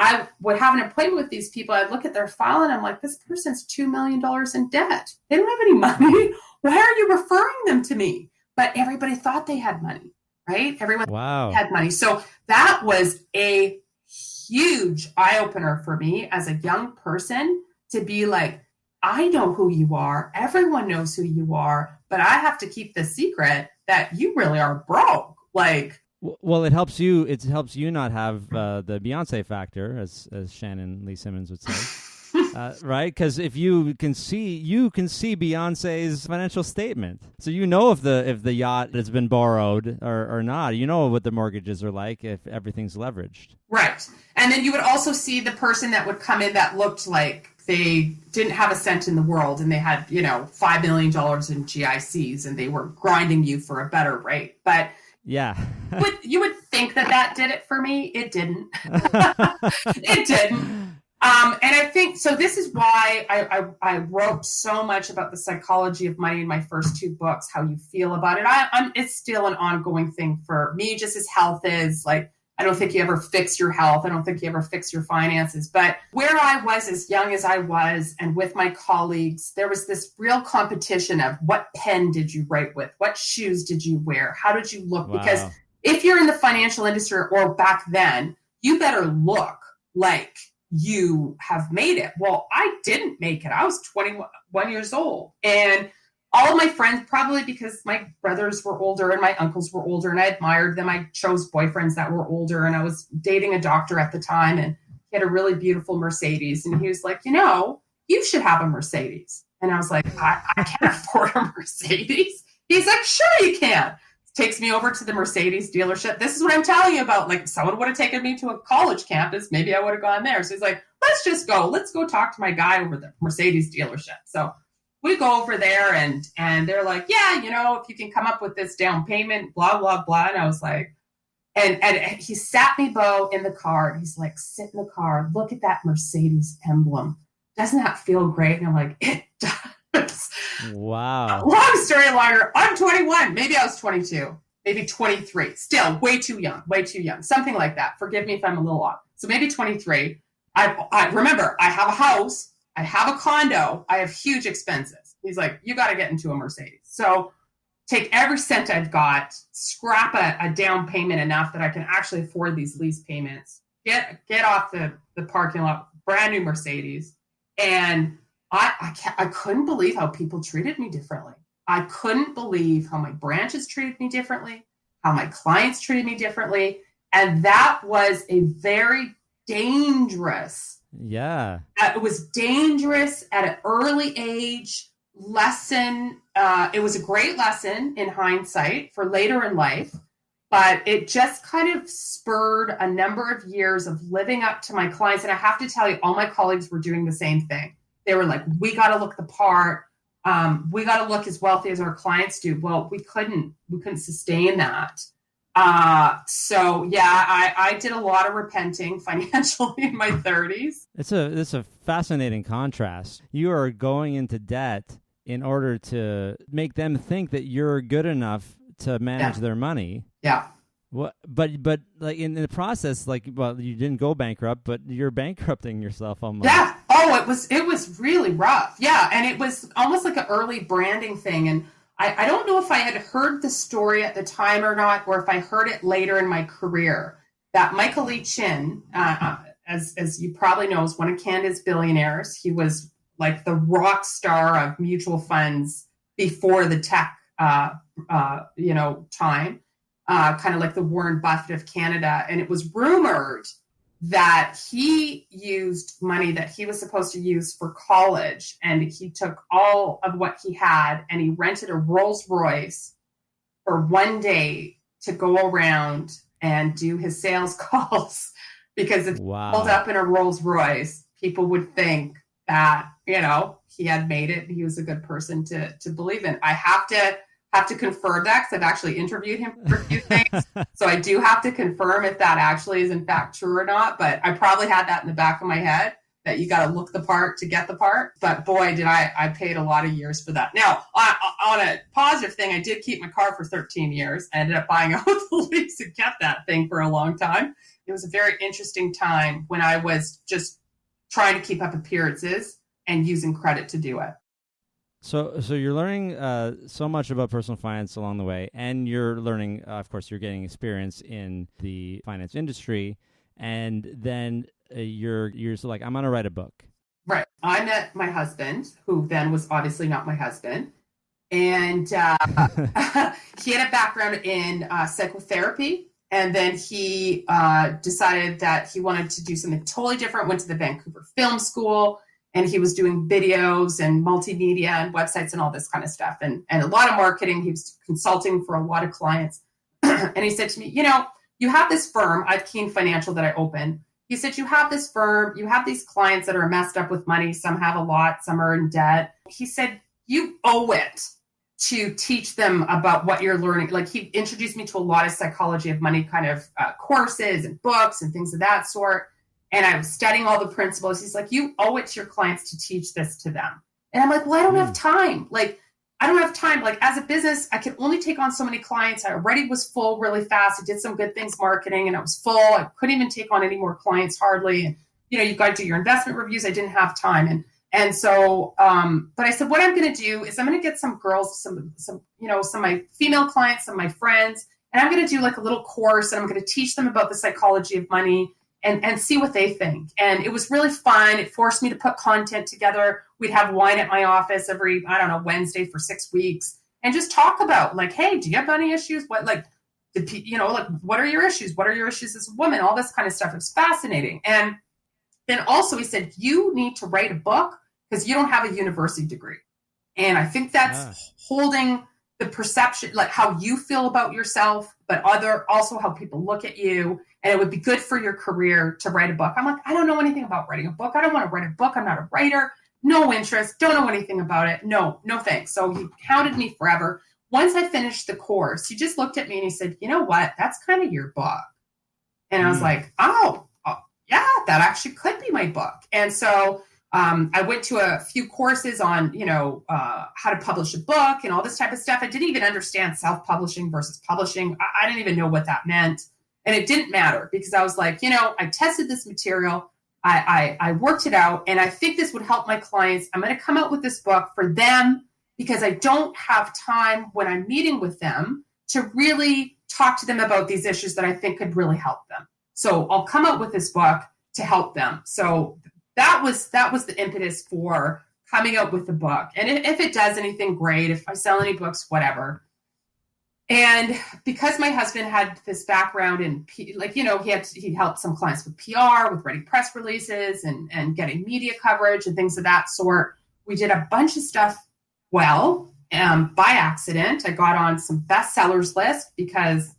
I would have an appointment with these people. I'd look at their file and I'm like, this person's $2 million in debt. They don't have any money. Why are you referring them to me? But everybody thought they had money, right? Everyone had money. So that was a huge eye-opener for me as a young person to be like, I know who you are. Everyone knows who you are, but I have to keep the secret that you really are broke. Like, well, it helps you. It helps you not have the Beyonce factor, as Shannon Lee Simmons would say, right? Because if you can see Beyonce's financial statement, so you know if the yacht has been borrowed or not. You know what the mortgages are like if everything's leveraged, right? And then you would also see the person that would come in that looked like they didn't have a cent in the world, and they had $5 million in GICs, and they were grinding you for a better rate, but. Yeah. You would think that did it for me. It didn't. It didn't. And I think, so this is why I wrote so much about the psychology of money in my first two books, how you feel about it. It's still an ongoing thing for me, just as health is. Like, I don't think you ever fix your health. I don't think you ever fix your finances. But where I was as young as I was, and with my colleagues, there was this real competition of what pen did you write with? What shoes did you wear? How did you look? Wow. Because if you're in the financial industry, or back then, you better look like you have made it. Well, I didn't make it. I was 21 years old. And all of my friends, probably because my brothers were older and my uncles were older and I admired them, I chose boyfriends that were older, and I was dating a doctor at the time, and he had a really beautiful Mercedes, and he was like, you should have a Mercedes. And I was like, I can't afford a Mercedes. He's like, sure you can. Takes me over to the Mercedes dealership. This is what I'm telling you about. Like, if someone would have taken me to a college campus, maybe I would have gone there. So he's like, let's go talk to my guy over the Mercedes dealership. So we go over there, and they're like, yeah, if you can come up with this down payment, blah, blah, blah. And I was like, and he sat me, Bo, in the car. And he's like, sit in the car. Look at that Mercedes emblem. Doesn't that feel great? And I'm like, it does. Wow. Long story longer. I'm 21. Maybe I was 22. Maybe 23. Still way too young. Something like that. Forgive me if I'm a little off. So maybe 23. I remember, I have a house. I have a condo. I have huge expenses. He's like, you got to get into a Mercedes. So take every cent I've got, scrap a down payment enough that I can actually afford these lease payments, get off the parking lot, brand new Mercedes. And I couldn't believe how people treated me differently. I couldn't believe how my branches treated me differently, how my clients treated me differently. And that was a very dangerous. Yeah. It was dangerous at an early age lesson. It was a great lesson in hindsight for later in life, but it just kind of spurred a number of years of living up to my clients. And I have to tell you, all my colleagues were doing the same thing. They were like, we got to look the part. We got to look as wealthy as our clients do. Well, we couldn't sustain that. So yeah, I did a lot of repenting financially in my 30s. It's a fascinating contrast. You are going into debt in order to make them think that you're good enough to manage their money. Yeah. What? But like in the process, like, well, you didn't go bankrupt, but you're bankrupting yourself almost. Yeah. Oh, it was really rough. Yeah, and it was almost like an early branding thing. And I don't know if I had heard the story at the time or not, or if I heard it later in my career, that Kelley Keehn, as you probably know, is one of Canada's billionaires. He was like the rock star of mutual funds before the tech, time, kind of like the Warren Buffett of Canada. And it was rumored that he used money that he was supposed to use for college, and he took all of what he had and he rented a Rolls Royce for one day to go around and do his sales calls, because if he pulled up in a Rolls Royce, people would think that, he had made it and he was a good person to believe in. I have to confirm that, because I've actually interviewed him for a few things. So I do have to confirm if that actually is in fact true or not. But I probably had that in the back of my head, that you got to look the part to get the part. But boy, did I paid a lot of years for that. Now, on a positive thing, I did keep my car for 13 years. I ended up buying out the lease and kept that thing for a long time. It was a very interesting time when I was just trying to keep up appearances and using credit to do it. So you're learning so much about personal finance along the way, and you're learning, of course, you're getting experience in the finance industry, and then you're so like, I'm going to write a book. Right. I met my husband, who then was obviously not my husband, and he had a background in psychotherapy, and then he decided that he wanted to do something totally different, went to the Vancouver Film School, and he was doing videos and multimedia and websites and all this kind of stuff, and a lot of marketing. He was consulting for a lot of clients. And he said to me, you have this firm, I've Keehn Financial, that I opened. He said, you have this firm, you have these clients that are messed up with money. Some have a lot, some are in debt. He said, you owe it to teach them about what you're learning. Like, he introduced me to a lot of psychology of money kind of courses and books and things of that sort. And I was studying all the principles. He's like, you owe it to your clients to teach this to them. And I'm like, well, I don't have time. Like, I don't have time. Like, as a business, I can only take on so many clients. I already was full really fast. I did some good things marketing, and I was full. I couldn't even take on any more clients hardly. And, you've got to do your investment reviews. I didn't have time. And so, but I said, what I'm going to do is I'm going to get some girls, some of my female clients, some of my friends, and I'm going to do like a little course, and I'm going to teach them about the psychology of money. And see what they think. And it was really fun. It forced me to put content together. We'd have wine at my office every, Wednesday for 6 weeks, and just talk about, like, hey, do you have money issues? What, like, what are your issues? What are your issues as a woman? All this kind of stuff. It was fascinating. And then also he said, you need to write a book because you don't have a university degree. And I think that's holding the perception, like how you feel about yourself, but also how people look at you. And it would be good for your career to write a book. I'm like, I don't know anything about writing a book. I don't want to write a book. I'm not a writer. No interest. Don't know anything about it. No thanks. So he hounded me forever. Once I finished the course, he just looked at me and he said, you know what? That's kind of your book. And I was like, oh, yeah, that actually could be my book. And so I went to a few courses on, how to publish a book and all this type of stuff. I didn't even understand self-publishing versus publishing. I didn't even know what that meant. And it didn't matter, because I was like, I tested this material. I worked it out, and I think this would help my clients. I'm going to come out with this book for them, because I don't have time when I'm meeting with them to really talk to them about these issues that I think could really help them. So I'll come out with this book to help them. So that was the impetus for coming out with the book. And if it does anything, great. If I sell any books, whatever. And because my husband had this background in, he helped some clients with PR, with writing press releases and getting media coverage and things of that sort. We did a bunch of stuff by accident. I got on some bestsellers list because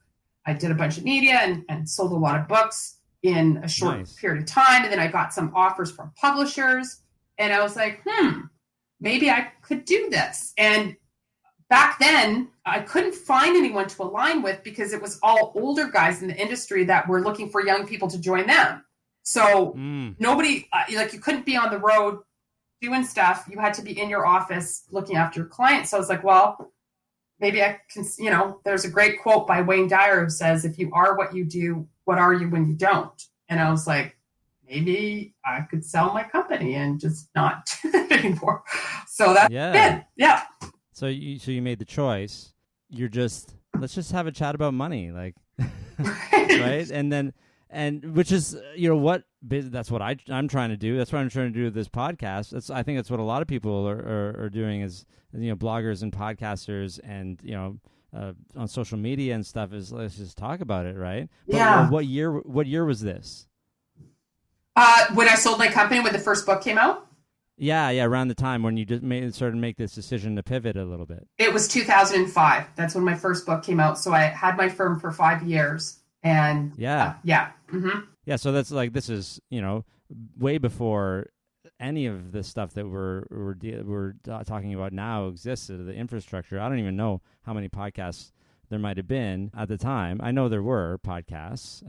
I did a bunch of media and sold a lot of books in a short period of time. And then I got some offers from publishers, and I was like, maybe I could do this. And back then, I couldn't find anyone to align with because it was all older guys in the industry that were looking for young people to join them. So nobody, like you couldn't be on the road doing stuff. You had to be in your office looking after your clients. So I was like, well, maybe I can, there's a great quote by Wayne Dyer who says, if you are what you do, what are you when you don't? And I was like, maybe I could sell my company and just not do that anymore. So that's it. Yeah. So you made the choice. Let's just have a chat about money, like, right? And which is, that's what I'm trying to do. That's what I'm trying to do with this podcast. I think that's what a lot of people are doing is, bloggers and podcasters and, on social media and stuff is let's just talk about it, right? But yeah. What year was this? When I sold my company, when the first book came out. Yeah, around the time when you just started to make this decision to pivot a little bit. It was 2005. That's when my first book came out. So I had my firm for 5 years, and yeah. So that's like this is way before any of the stuff that we're talking about now existed. The infrastructure. I don't even know how many podcasts there might have been at the time. I know there were podcasts.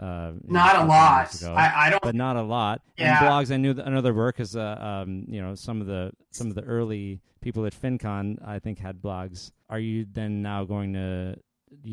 Not a lot. I don't. But not a lot. Yeah. And blogs, I know there were because some of the early people at FinCon I think had blogs. Are you then now going to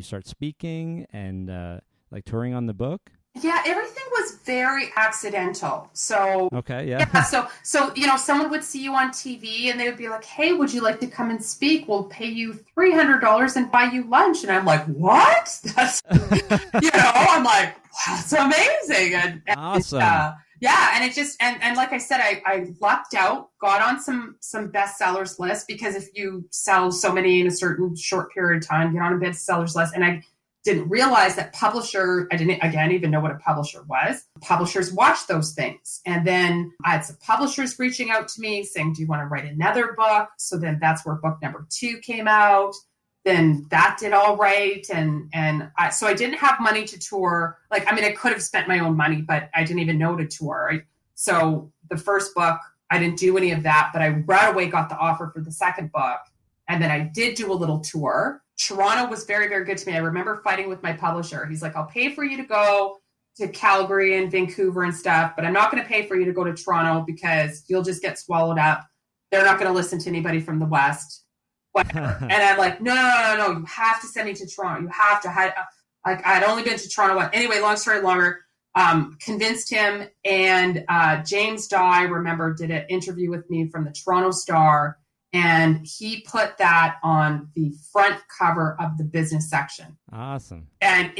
start speaking and like touring on the book? Yeah, everything was very accidental. So okay, yeah. So someone would see you on TV and they would be like, "Hey, would you like to come and speak? We'll pay you $300 and buy you lunch." And I'm like, "What?" That's I'm like, "That's amazing!" And awesome. And it just and like I said, I lucked out, got on some bestsellers lists because if you sell so many in a certain short period of time, get on a bestsellers list, and I didn't realize that I didn't even know what a publisher was. Publishers watch those things. And then I had some publishers reaching out to me saying, do you want to write another book? So then that's where book number 2 came out. Then that did all right. So I didn't have money to tour. I could have spent my own money, but I didn't even know to tour. Right? So the first book, I didn't do any of that, but I right away got the offer for the second book. And then I did do a little tour. Toronto was very, very good to me. I remember fighting with my publisher. He's like, I'll pay for you to go to Calgary and Vancouver and stuff, but I'm not going to pay for you to go to Toronto because you'll just get swallowed up. They're not going to listen to anybody from the West. Whatever. And I'm like, no, you have to send me to Toronto. You have to. I'd only been to Toronto once. Anyway, long story longer, convinced him. And James Dye, remember, did an interview with me from the Toronto Star. And he put that on the front cover of the business section. Awesome. And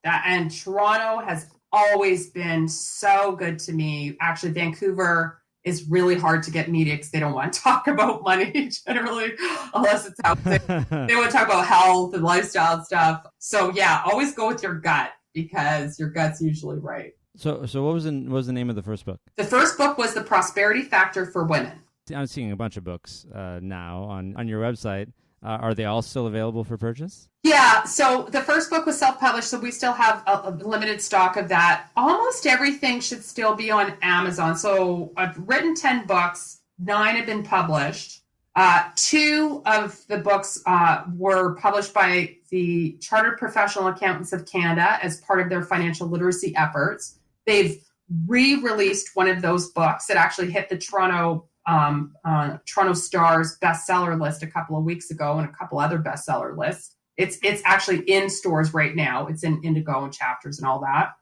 and Toronto has always been so good to me. Actually, Vancouver is really hard to get media because they don't want to talk about money generally, unless it's housing. They want to talk about health and lifestyle and stuff. So yeah, always go with your gut because your gut's usually right. So what was the name of the first book? The first book was The Prosperity Factor for Women. I'm seeing a bunch of books now on your website. Are they all still available for purchase? Yeah. So the first book was self-published, so we still have a limited stock of that. Almost everything should still be on Amazon. So I've written 10 books. 9 have been published. 2 of the books were published by the Chartered Professional Accountants of Canada as part of their financial literacy efforts. They've re-released one of those books that actually hit the Toronto Star's bestseller list a couple of weeks ago and a couple other bestseller lists. It's actually in stores right now. It's in Indigo and Chapters and all that.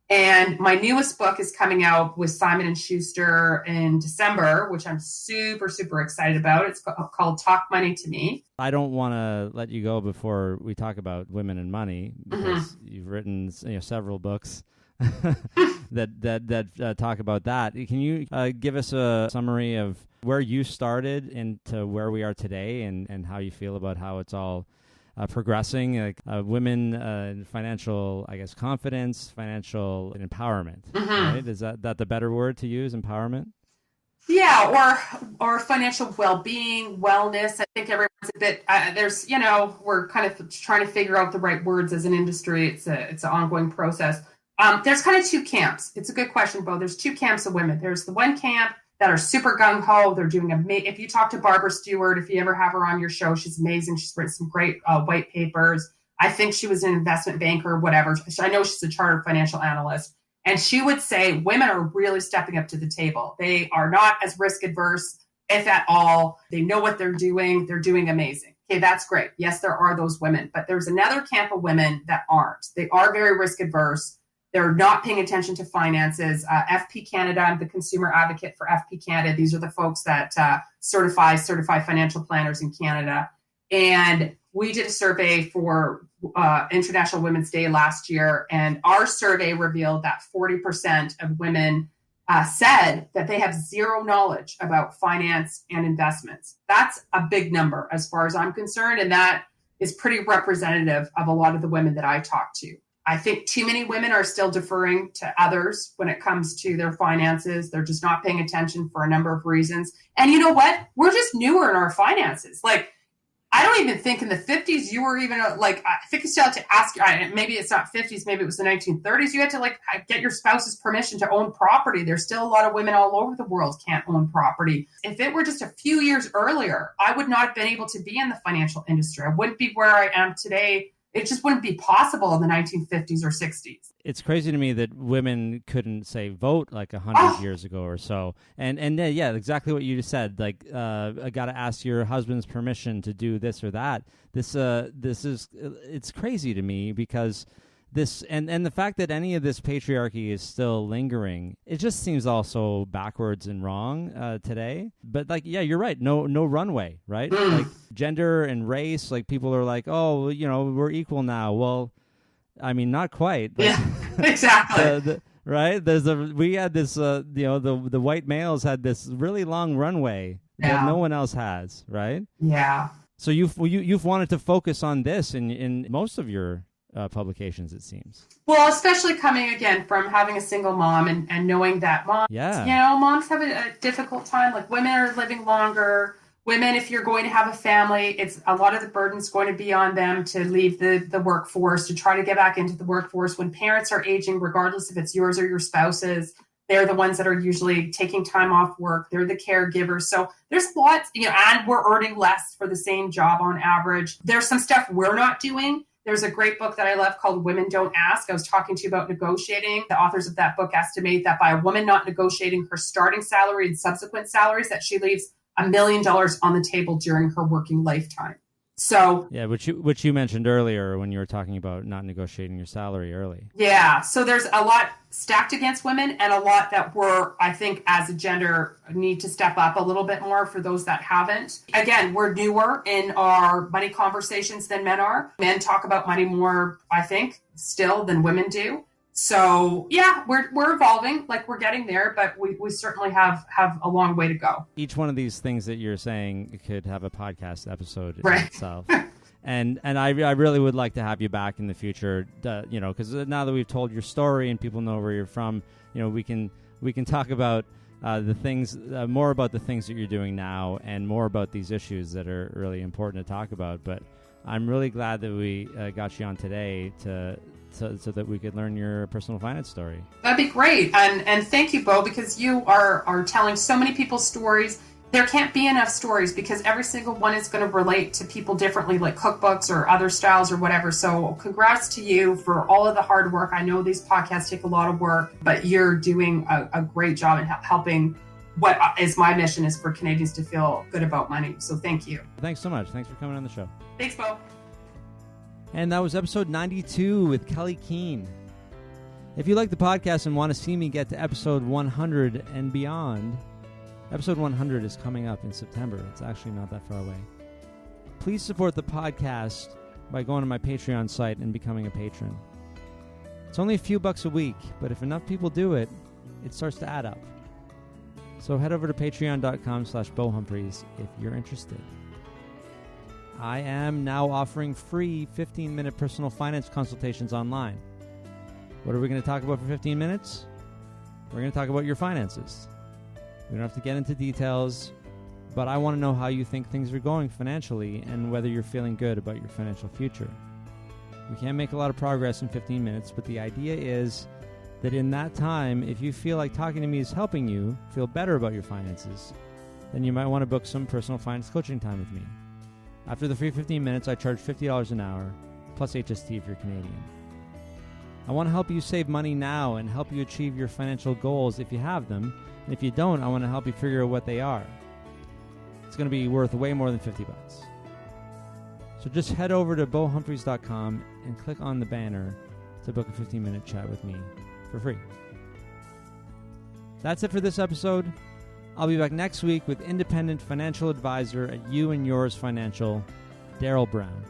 And my newest book is coming out with Simon & Schuster in December, which I'm super, super excited about. It's called Talk Money to Me. I don't want to let you go before we talk about women and money because you've written several books that talk about that. Can you give us a summary of where you started into where we are today and how you feel about how it's all progressing, like women, financial, I guess, confidence, financial empowerment, right? Is that the better word to use, empowerment? Yeah, or financial well-being, wellness. I think everyone's a bit, we're kind of trying to figure out the right words as an industry. It's an ongoing process. There's kind of 2 camps. It's a good question, Bo. There's 2 camps of women. There's the one camp that are super gung-ho. They're doing if you talk to Barbara Stewart, if you ever have her on your show, she's amazing. She's written some great white papers. I think she was an investment banker or whatever. I know she's a chartered financial analyst. And she would say women are really stepping up to the table. They are not as risk adverse, if at all. They know what they're doing. They're doing amazing. Okay, that's great. Yes, there are those women, but there's another camp of women that aren't. They are very risk adverse. They're not paying attention to finances. FP Canada, I'm the consumer advocate for FP Canada. These are the folks that certify financial planners in Canada. And we did a survey for International Women's Day last year, and our survey revealed that 40% of women said that they have zero knowledge about finance and investments. That's a big number as far as I'm concerned, and that is pretty representative of a lot of the women that I talk to. I think too many women are still deferring to others when it comes to their finances. They're just not paying attention for a number of reasons. And you know what? We're just newer in our finances. Like, I don't even think in the 50s you were even like, I think you still had to ask, maybe it's not 50s, maybe it was the 1930s. You had to like get your spouse's permission to own property. There's still a lot of women all over the world can't own property. If it were just a few years earlier, I would not have been able to be in the financial industry. I wouldn't be where I am today. It just wouldn't be possible in the 1950s or 60s. It's crazy to me that women couldn't, say, vote like 100 years ago or so. And yeah, exactly what you just said. Like, I got to ask your husband's permission to do this or that. This is, it's crazy to me because this, and the fact that any of this patriarchy is still lingering, it just seems also backwards and wrong today. But like, yeah, you're right. No runway, right? Like gender and race, like people are like, oh, you know, we're equal now. Well, I mean, not quite. Like, yeah, exactly. Right? We had this, you know, the white males had this really long runway that no one else has, right? Yeah. So you've wanted to focus on this in most of your publications, it seems. Well, especially coming again from having a single mom and knowing that moms have a difficult time. Like women are living longer. Women, if you're going to have a family, it's a lot of the burden's going to be on them to leave the workforce, to try to get back into the workforce. When parents are aging, regardless if it's yours or your spouse's, they're the ones that are usually taking time off work. They're the caregivers. So there's lots, you know, and we're earning less for the same job on average. There's some stuff we're not doing. There's a great book that I love called Women Don't Ask. I was talking to you about negotiating. The authors of that book estimate that by a woman not negotiating her starting salary and subsequent salaries, that she leaves $1 million on the table during her working lifetime. So yeah, which you mentioned earlier when you were talking about not negotiating your salary early. Yeah, so there's a lot stacked against women and a lot that we're, I think, as a gender, need to step up a little bit more for those that haven't. Again, we're newer in our money conversations than men are. Men talk about money more, I think, still than women do. So yeah, we're evolving, like we're getting there, but we certainly have a long way to go. Each one of these things that you're saying could have a podcast episode in right. itself. And I really would like to have you back in the future, you know, because now that we've told your story and people know where you're from, you know, we can talk about the things, more about the things that you're doing now and more about these issues that are really important to talk about. But I'm really glad that we got you on today so that we could learn your personal finance story. That'd be great. And thank you, Bo, because you are telling so many people's stories. There can't be enough stories because every single one is going to relate to people differently, like cookbooks or other styles or whatever. So congrats to you for all of the hard work. I know these podcasts take a lot of work, but you're doing a great job in helping. What is my mission is for Canadians to feel good about money. So thank you. Thanks so much. Thanks for coming on the show. Thanks, Bo. And that was episode 92 with Kelley Keehn. If you like the podcast and want to see me get to episode 100 and beyond, episode 100 is coming up in September. It's actually not that far away. Please support the podcast by going to my Patreon site and becoming a patron. It's only a few bucks a week, but if enough people do it, it starts to add up. So head over to patreon.com/BoHumphreys if you're interested. I am now offering free 15-minute personal finance consultations online. What are we going to talk about for 15 minutes? We're going to talk about your finances. We don't have to get into details, but I want to know how you think things are going financially and whether you're feeling good about your financial future. We can't make a lot of progress in 15 minutes, but the idea is that in that time, if you feel like talking to me is helping you feel better about your finances, then you might want to book some personal finance coaching time with me. After the free 15 minutes, I charge $50 an hour, plus HST if you're Canadian. I want to help you save money now and help you achieve your financial goals if you have them. And if you don't, I want to help you figure out what they are. It's going to be worth way more than $50. So just head over to bohumphreys.com and click on the banner to book a 15-minute chat with me for free. That's it for this episode. I'll be back next week with independent financial advisor at You and Yours Financial, Daryl Brown.